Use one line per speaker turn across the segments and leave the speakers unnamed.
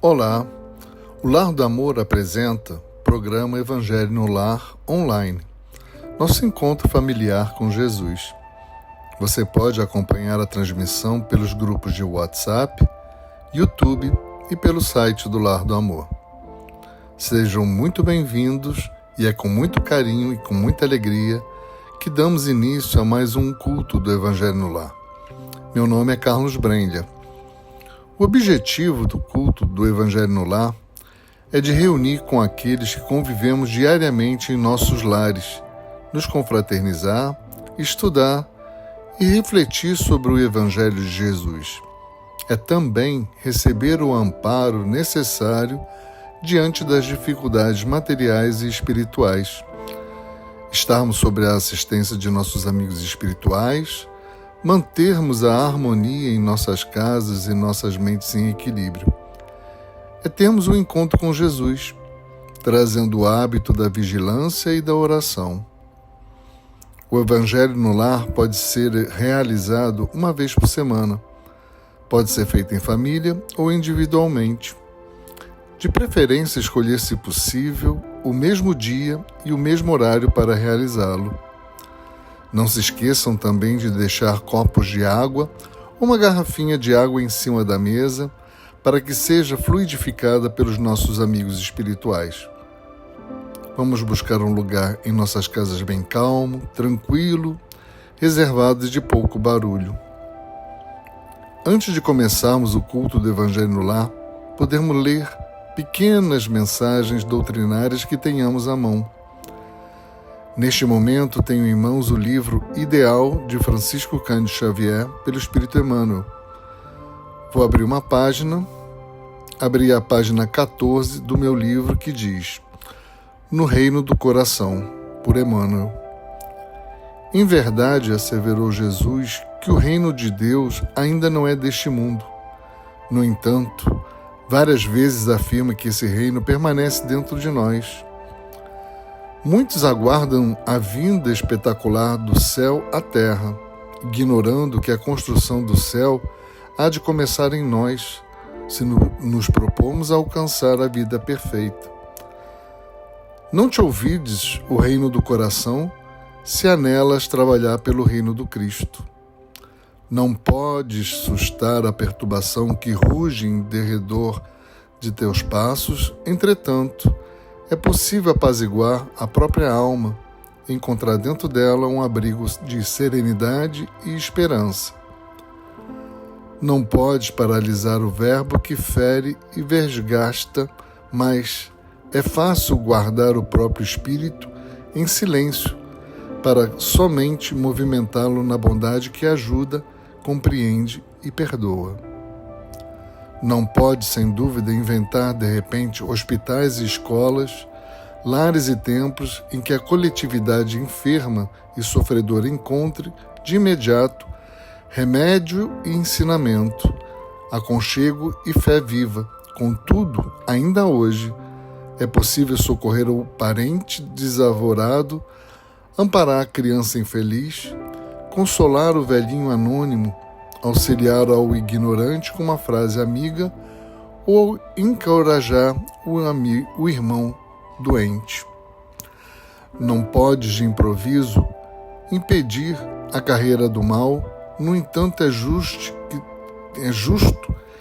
Olá, o Lar do Amor apresenta programa Evangelho no Lar online, nosso encontro familiar com Jesus. Você pode acompanhar a transmissão pelos grupos de WhatsApp, YouTube e pelo site do Lar do Amor. Sejam muito bem-vindos e é com muito carinho e com muita alegria que damos início a mais um culto do Evangelho no Lar. Meu nome é Carlos Brendia. O objetivo do culto do Evangelho no Lar é de reunir com aqueles que convivemos diariamente em nossos lares, nos confraternizar, estudar e refletir sobre o Evangelho de Jesus. É também receber o amparo necessário diante das dificuldades materiais e espirituais. Estarmos sob a assistência de nossos amigos espirituais, mantermos a harmonia em nossas casas e nossas mentes em equilíbrio. É termos um encontro com Jesus, trazendo o hábito da vigilância e da oração. O Evangelho no Lar pode ser realizado uma vez por semana. Pode ser feito em família ou individualmente. De preferência, escolher, se possível, o mesmo dia e o mesmo horário para realizá-lo. Não se esqueçam também de deixar copos de água ou uma garrafinha de água em cima da mesa para que seja fluidificada pelos nossos amigos espirituais. Vamos buscar um lugar em nossas casas bem calmo, tranquilo, reservado e de pouco barulho. Antes de começarmos o culto do Evangelho no Lar, podemos ler pequenas mensagens doutrinárias que tenhamos à mão. Neste momento, tenho em mãos o livro Ideal de Francisco Cândido Xavier, pelo Espírito Emmanuel. Vou abrir uma página, abri a página 14 do meu livro que diz: No Reino do Coração, por Emmanuel. Em verdade, asseverou Jesus que o reino de Deus ainda não é deste mundo. No entanto, várias vezes afirma que esse reino permanece dentro de nós. Muitos aguardam a vinda espetacular do céu à terra, ignorando que a construção do céu há de começar em nós, se nos propomos a alcançar a vida perfeita. Não te ouvides o reino do coração, se anelas trabalhar pelo reino do Cristo. Não podes sustar a perturbação que ruge em derredor de teus passos, entretanto, é possível apaziguar a própria alma, encontrar dentro dela um abrigo de serenidade e esperança. Não podes paralisar o verbo que fere e vergasta, mas é fácil guardar o próprio espírito em silêncio para somente movimentá-lo na bondade que ajuda, compreende e perdoa. Não pode, sem dúvida, inventar, de repente, hospitais e escolas, lares e templos em que a coletividade enferma e sofredora encontre, de imediato, remédio e ensinamento, aconchego e fé viva. Contudo, ainda hoje, é possível socorrer o parente desavorado, amparar a criança infeliz, consolar o velhinho anônimo, auxiliar ao ignorante com uma frase amiga ou encorajar o irmão doente. Não podes, de improviso, impedir a carreira do mal, no entanto é justo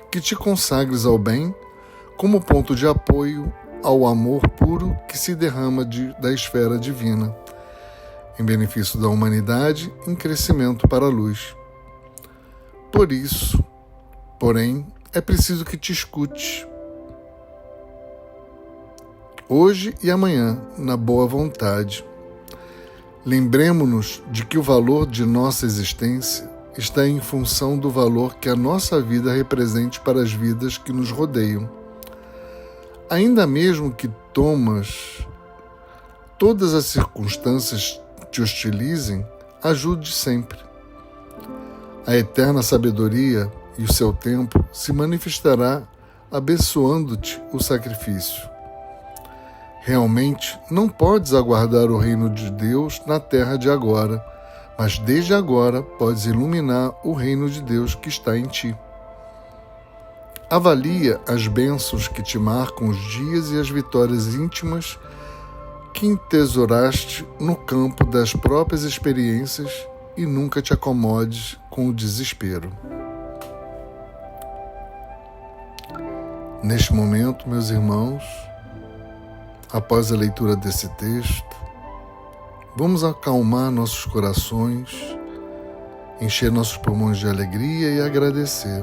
que te consagres ao bem como ponto de apoio ao amor puro que se derrama da esfera divina, em benefício da humanidade, em crescimento para a luz. Por isso, porém, é preciso que te escute, hoje e amanhã, na boa vontade. Lembremo-nos de que o valor de nossa existência está em função do valor que a nossa vida represente para as vidas que nos rodeiam. Ainda mesmo que todas as circunstâncias te hostilizem, ajude sempre. A eterna sabedoria e o seu tempo se manifestará abençoando-te o sacrifício. Realmente, não podes aguardar o reino de Deus na terra de agora, mas desde agora podes iluminar o reino de Deus que está em ti. Avalia as bênçãos que te marcam os dias e as vitórias íntimas que entesouraste no campo das próprias experiências e nunca te acomodes com o desespero. Neste momento, meus irmãos, após a leitura desse texto, vamos acalmar nossos corações, encher nossos pulmões de alegria e agradecer.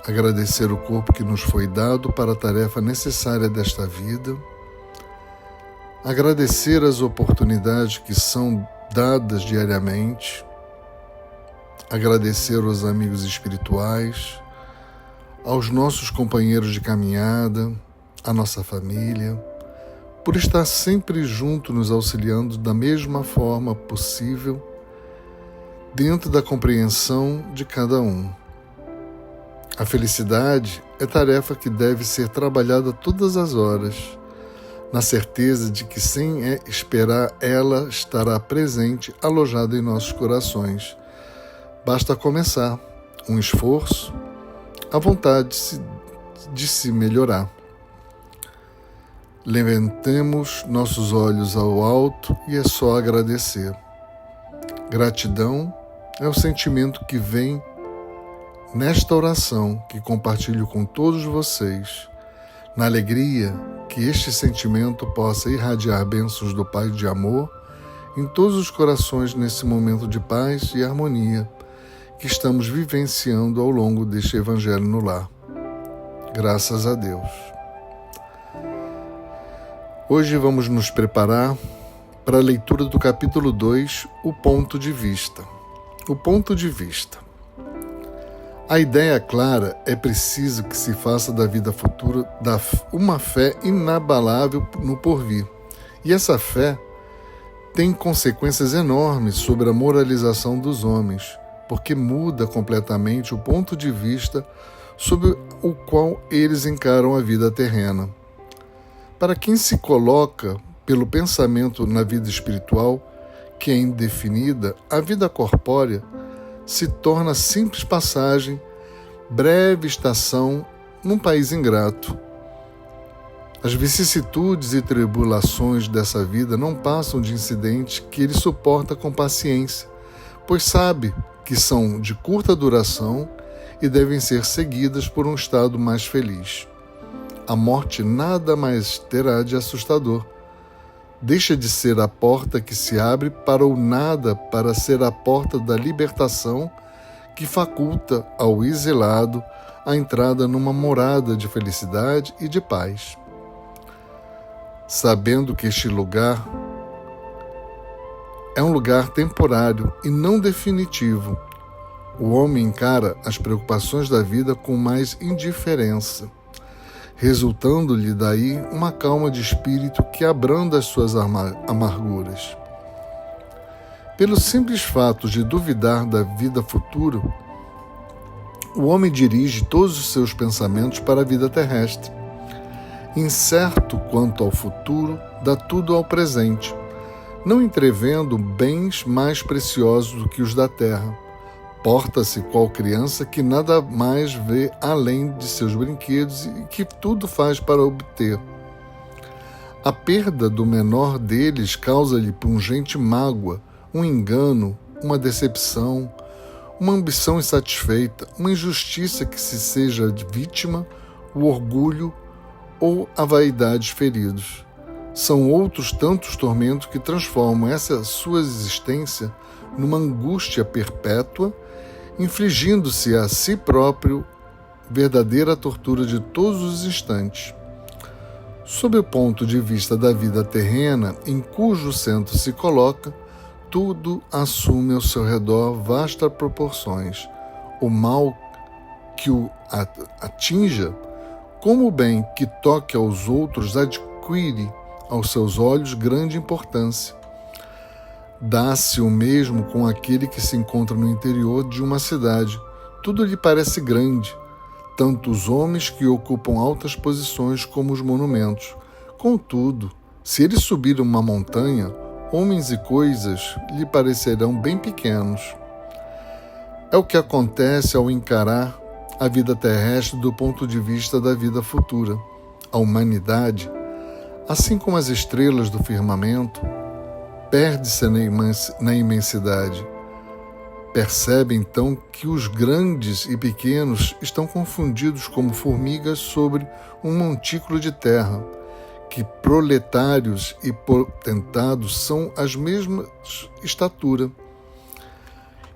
Agradecer o corpo que nos foi dado para a tarefa necessária desta vida. Agradecer as oportunidades que são dadas diariamente. Agradecer aos amigos espirituais, aos nossos companheiros de caminhada, à nossa família, por estar sempre junto nos auxiliando da mesma forma possível, dentro da compreensão de cada um. A felicidade é tarefa que deve ser trabalhada todas as horas, na certeza de que sem esperar ela estará presente, alojada em nossos corações. Basta começar, um esforço, a vontade de se melhorar. Levantemos nossos olhos ao alto e é só agradecer. Gratidão é o sentimento que vem nesta oração que compartilho com todos vocês, na alegria que este sentimento possa irradiar bênçãos do Pai de amor em todos os corações nesse momento de paz e harmonia que estamos vivenciando ao longo deste Evangelho no Lar. Graças a Deus. Hoje vamos nos preparar para a leitura do capítulo 2, o ponto de vista. O ponto de vista. A ideia clara é preciso que se faça da vida futura uma fé inabalável no porvir. E essa fé tem consequências enormes sobre a moralização dos homens, porque muda completamente o ponto de vista sobre o qual eles encaram a vida terrena. Para quem se coloca pelo pensamento na vida espiritual, que é indefinida, a vida corpórea se torna simples passagem, breve estação num país ingrato. As vicissitudes e tribulações dessa vida não passam de incidentes que ele suporta com paciência, pois sabe que são de curta duração e devem ser seguidas por um estado mais feliz. A morte nada mais terá de assustador. Deixa de ser a porta que se abre para o nada para ser a porta da libertação que faculta ao exilado a entrada numa morada de felicidade e de paz. Sabendo que este lugar é um lugar temporário e não definitivo, o homem encara as preocupações da vida com mais indiferença, resultando-lhe daí uma calma de espírito que abranda as suas amarguras. Pelo simples fato de duvidar da vida futura, o homem dirige todos os seus pensamentos para a vida terrestre. Incerto quanto ao futuro, dá tudo ao presente, não entrevendo bens mais preciosos do que os da terra. Porta-se qual criança que nada mais vê além de seus brinquedos e que tudo faz para obter. A perda do menor deles causa-lhe pungente mágoa, um engano, uma decepção, uma ambição insatisfeita, uma injustiça que se seja vítima, o orgulho ou a vaidade feridos. São outros tantos tormentos que transformam essa sua existência numa angústia perpétua, infligindo-se a si próprio verdadeira tortura de todos os instantes. Sob o ponto de vista da vida terrena, em cujo centro se coloca, tudo assume ao seu redor vastas proporções. O mal que o atinja, como o bem que toque aos outros, adquire aos seus olhos grande importância. Dá-se o mesmo com aquele que se encontra no interior de uma cidade. Tudo lhe parece grande, tanto os homens que ocupam altas posições como os monumentos. Contudo, se ele subir uma montanha, homens e coisas lhe parecerão bem pequenos. É o que acontece ao encarar a vida terrestre do ponto de vista da vida futura. A humanidade, assim como as estrelas do firmamento, perde-se na imensidade. Percebe então que os grandes e pequenos estão confundidos como formigas sobre um montículo de terra, que proletários e potentados são as mesmas estatura.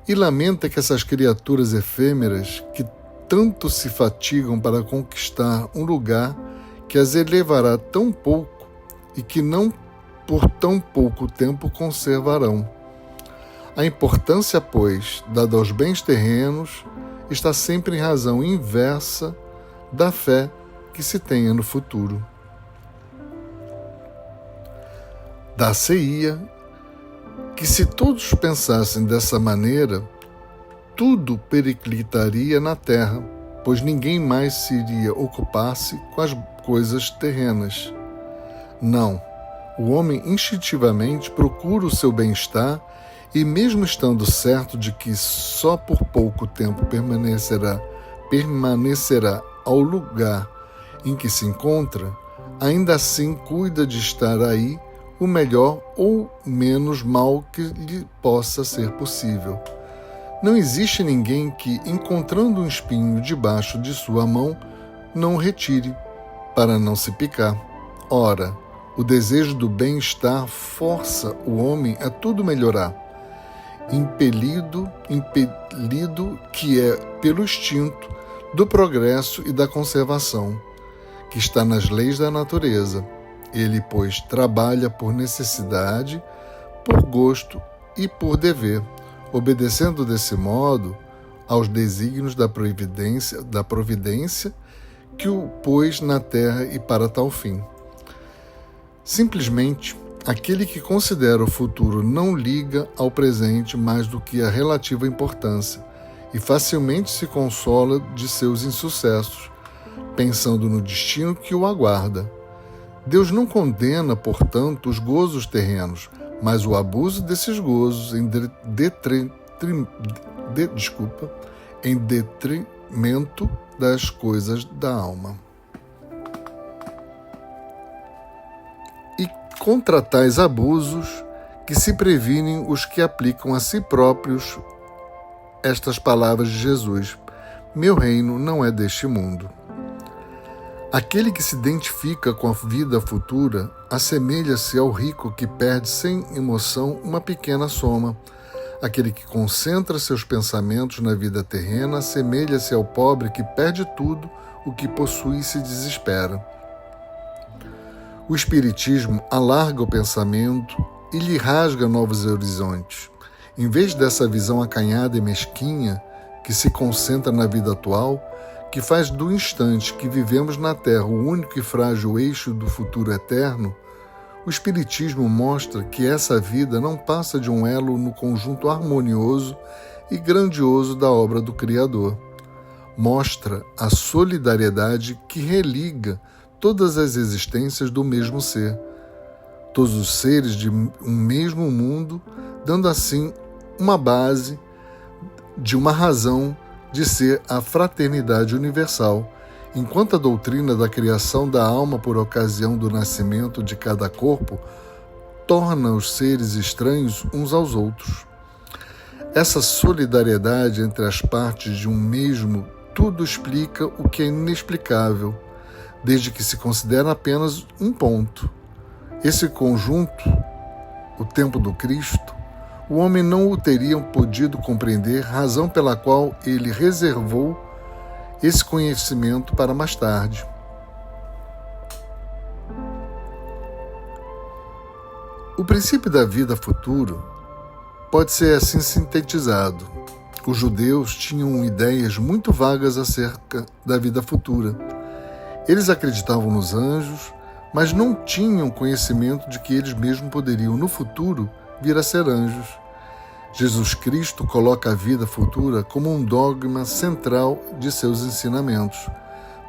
E lamenta que essas criaturas efêmeras, que tanto se fatigam para conquistar um lugar que as elevará tão pouco e que não por tão pouco tempo conservarão. A importância, pois, dada aos bens terrenos, está sempre em razão inversa da fé que se tenha no futuro. Dar-se-ia que, se todos pensassem dessa maneira, tudo periclitaria na terra, pois ninguém mais se iria ocupar-se com as coisas terrenas. Não, o homem instintivamente procura o seu bem-estar e, mesmo estando certo de que só por pouco tempo permanecerá ao lugar em que se encontra, ainda assim cuida de estar aí o melhor ou menos mal que lhe possa ser possível. Não existe ninguém que, encontrando um espinho debaixo de sua mão, não o retire, para não se picar. Ora, o desejo do bem-estar força o homem a tudo melhorar, impelido que é pelo instinto do progresso e da conservação, que está nas leis da natureza. Ele, pois, trabalha por necessidade, por gosto e por dever, obedecendo desse modo aos desígnios da providência que o pôs na terra e para tal fim. Simplesmente, aquele que considera o futuro não liga ao presente mais do que a relativa importância e facilmente se consola de seus insucessos, pensando no destino que o aguarda. Deus não condena, portanto, os gozos terrenos, mas o abuso desses gozos em detrimento das coisas da alma. E contra tais abusos que se previnem os que aplicam a si próprios estas palavras de Jesus: meu reino não é deste mundo. Aquele que se identifica com a vida futura assemelha-se ao rico que perde sem emoção uma pequena soma. Aquele que concentra seus pensamentos na vida terrena assemelha-se ao pobre que perde tudo o que possui e se desespera. O Espiritismo alarga o pensamento e lhe rasga novos horizontes. Em vez dessa visão acanhada e mesquinha que se concentra na vida atual, que faz do instante que vivemos na Terra o único e frágil eixo do futuro eterno, o Espiritismo mostra que essa vida não passa de um elo no conjunto harmonioso e grandioso da obra do Criador. Mostra a solidariedade que religa todas as existências do mesmo ser, todos os seres de um mesmo mundo, dando assim uma base de uma razão de ser a fraternidade universal, enquanto a doutrina da criação da alma por ocasião do nascimento de cada corpo torna os seres estranhos uns aos outros. Essa solidariedade entre as partes de um mesmo tudo explica o que é inexplicável, desde que se considera apenas um ponto. Esse conjunto, o tempo do Cristo, o homem não o teria podido compreender, razão pela qual ele reservou esse conhecimento para mais tarde. O princípio da vida futura pode ser assim sintetizado. Os judeus tinham ideias muito vagas acerca da vida futura. Eles acreditavam nos anjos, mas não tinham conhecimento de que eles mesmos poderiam, no futuro, vir a ser anjos. Jesus Cristo coloca a vida futura como um dogma central de seus ensinamentos.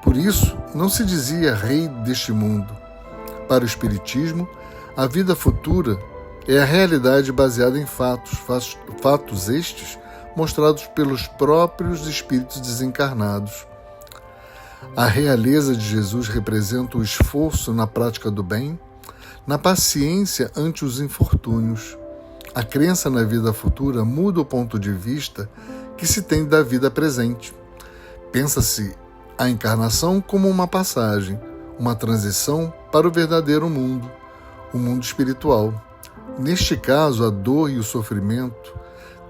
Por isso, não se dizia rei deste mundo. Para o Espiritismo, a vida futura é a realidade baseada em fatos estes mostrados pelos próprios espíritos desencarnados. A realeza de Jesus representa o esforço na prática do bem, na paciência ante os infortúnios. A crença na vida futura muda o ponto de vista que se tem da vida presente. Pensa-se a encarnação como uma passagem, uma transição para o verdadeiro mundo, o mundo espiritual. Neste caso, a dor e o sofrimento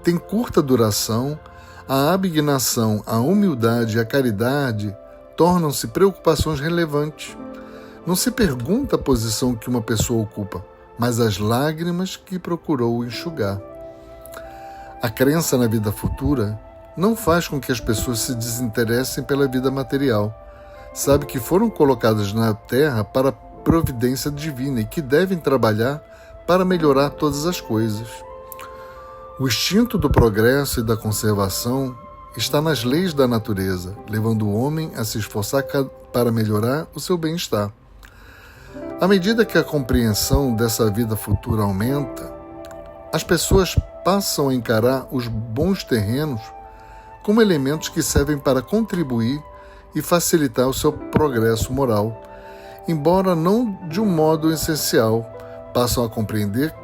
têm curta duração, a abnegação, a humildade e a caridade tornam-se preocupações relevantes. Não se pergunta a posição que uma pessoa ocupa, mas as lágrimas que procurou enxugar. A crença na vida futura não faz com que as pessoas se desinteressem pela vida material. Sabe que foram colocadas na Terra para providência divina e que devem trabalhar para melhorar todas as coisas. O instinto do progresso e da conservação está nas leis da natureza, levando o homem a se esforçar para melhorar o seu bem-estar. À medida que a compreensão dessa vida futura aumenta, as pessoas passam a encarar os bons terrenos como elementos que servem para contribuir e facilitar o seu progresso moral, embora não de um modo essencial, passam a compreender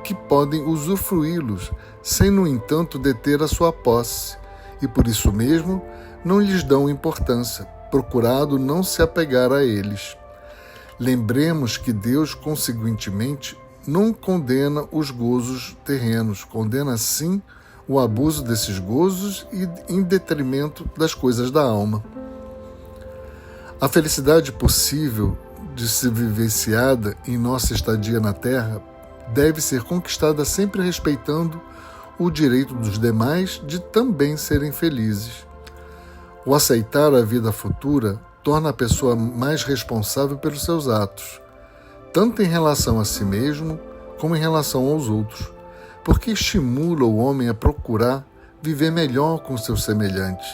que podem usufruí-los, sem, no entanto, deter a sua posse, e por isso mesmo não lhes dão importância, procurado não se apegar a eles. Lembremos que Deus, consequentemente, não condena os gozos terrenos, condena sim o abuso desses gozos e em detrimento das coisas da alma. A felicidade possível de ser vivenciada em nossa estadia na Terra deve ser conquistada sempre respeitando o direito dos demais de também serem felizes. O aceitar a vida futura torna a pessoa mais responsável pelos seus atos, tanto em relação a si mesmo como em relação aos outros, porque estimula o homem a procurar viver melhor com seus semelhantes,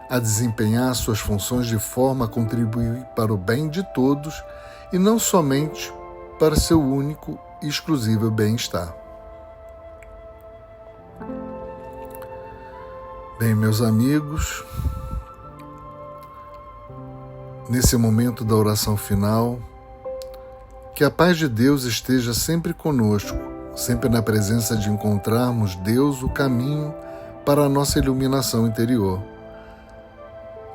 a desempenhar suas funções de forma a contribuir para o bem de todos e não somente para seu único e exclusivo bem-estar. Bem, meus amigos, nesse momento da oração final, que a paz de Deus esteja sempre conosco, sempre na presença de encontrarmos Deus o caminho para a nossa iluminação interior.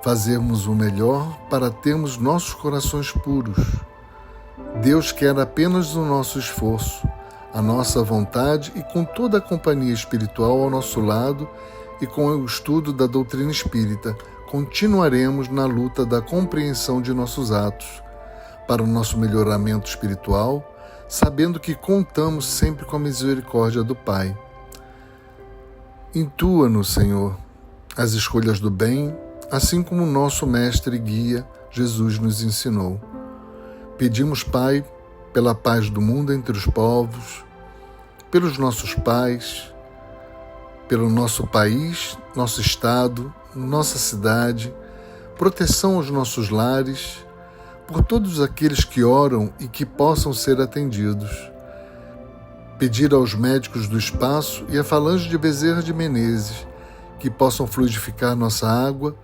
Fazermos o melhor para termos nossos corações puros. Deus quer apenas o nosso esforço, a nossa vontade e com toda a companhia espiritual ao nosso lado e com o estudo da doutrina espírita, continuaremos na luta da compreensão de nossos atos, para o nosso melhoramento espiritual, sabendo que contamos sempre com a misericórdia do Pai. Intua-nos, Senhor, as escolhas do bem, assim como o nosso mestre e guia, Jesus, nos ensinou. Pedimos, Pai, pela paz do mundo entre os povos, pelos nossos pais, pelo nosso país, nosso estado, nossa cidade, proteção aos nossos lares, por todos aqueles que oram e que possam ser atendidos. Pedir aos médicos do espaço e à falange de Bezerra de Menezes que possam fluidificar nossa água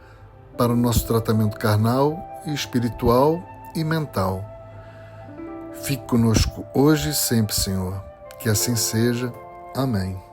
para o nosso tratamento carnal e espiritual e mental. Fique conosco hoje e sempre, Senhor. Que assim seja. Amém.